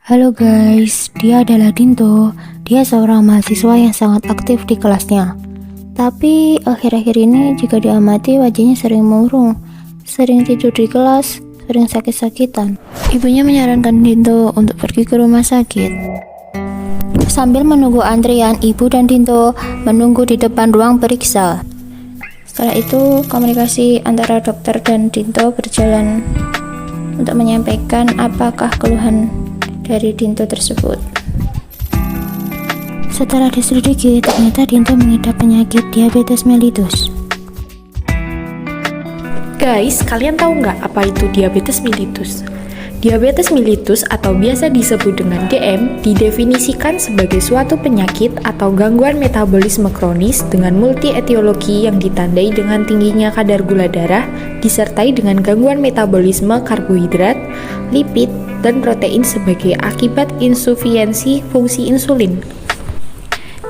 Halo guys, dia adalah Dinto. Dia seorang mahasiswa yang sangat aktif di kelasnya. Tapi akhir-akhir ini jika diamati wajahnya sering murung, sering tidur di kelas, sering sakit-sakitan. Ibunya menyarankan Dinto untuk pergi ke rumah sakit. Sambil menunggu antrian, ibu dan Dinto menunggu di depan ruang periksa. Setelah itu komunikasi antara dokter dan Dinto berjalan untuk menyampaikan apakah keluhan dari Dinto tersebut. Setelah diselidiki, ternyata Dinto mengidap penyakit diabetes mellitus. Guys, kalian tahu nggak apa itu diabetes mellitus? Diabetes mellitus atau biasa disebut dengan DM didefinisikan sebagai suatu penyakit atau gangguan metabolisme kronis dengan multi-etiologi yang ditandai dengan tingginya kadar gula darah disertai dengan gangguan metabolisme karbohidrat, lipid, dan protein sebagai akibat insufiensi fungsi insulin.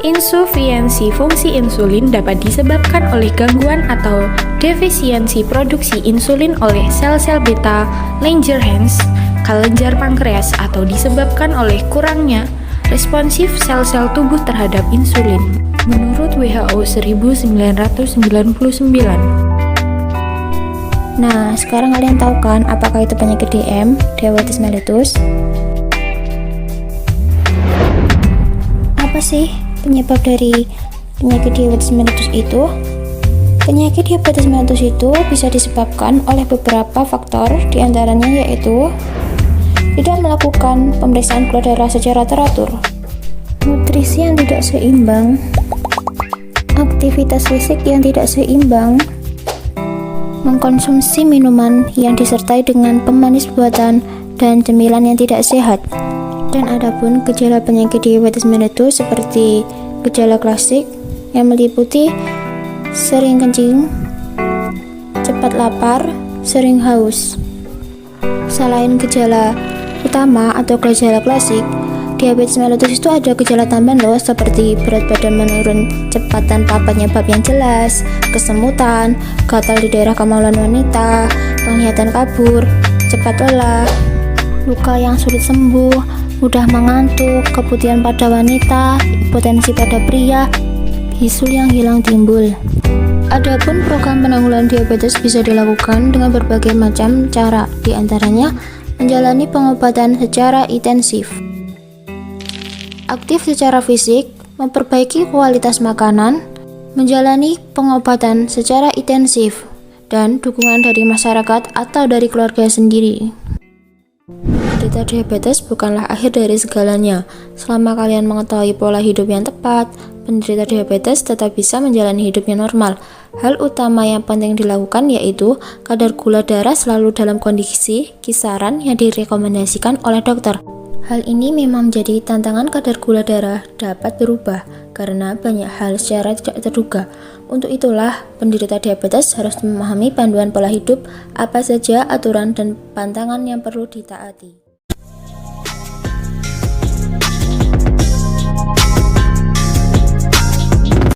Insufiensi fungsi insulin dapat disebabkan oleh gangguan atau defisiensi produksi insulin oleh sel-sel beta Langerhans, kelenjar pankreas, atau disebabkan oleh kurangnya responsif sel-sel tubuh terhadap insulin. Menurut WHO 1999. Nah, sekarang kalian tahu kan apakah itu penyakit DM, diabetes mellitus? Apa sih penyebab dari penyakit diabetes mellitus itu? Penyakit diabetes mellitus itu bisa disebabkan oleh beberapa faktor, diantaranya yaitu tidak melakukan pemeriksaan gula darah secara teratur, nutrisi yang tidak seimbang, aktivitas fisik yang tidak seimbang, mengkonsumsi minuman yang disertai dengan pemanis buatan dan cemilan yang tidak sehat. Dan adapun gejala penyakit diabetes mellitus seperti gejala klasik yang meliputi sering kencing, cepat lapar, sering haus. Selain gejala utama atau gejala klasik, diabetes mellitus itu ada gejala tambahan loh, seperti berat badan menurun cepat tanpa penyebab yang jelas, kesemutan, gatal di daerah kemaluan wanita, penglihatan kabur, cepat lelah, luka yang sulit sembuh, mudah mengantuk, keputihan pada wanita, impotensi pada pria, bisul yang hilang timbul. Adapun program penanggulangan diabetes bisa dilakukan dengan berbagai macam cara, diantaranya menjalani pengobatan secara intensif, aktif secara fisik, memperbaiki kualitas makanan, menjalani pengobatan secara intensif, dan dukungan dari masyarakat atau dari keluarga sendiri. Menderita diabetes bukanlah akhir dari segalanya. Selama kalian mengetahui pola hidup yang tepat, penderita diabetes tetap bisa menjalani hidupnya normal. Hal utama yang penting dilakukan yaitu kadar gula darah selalu dalam kondisi kisaran yang direkomendasikan oleh dokter. Hal ini memang menjadi tantangan. Kadar gula darah dapat berubah karena banyak hal secara tidak terduga. Untuk itulah, penderita diabetes harus memahami panduan pola hidup, apa saja aturan dan pantangan yang perlu ditaati.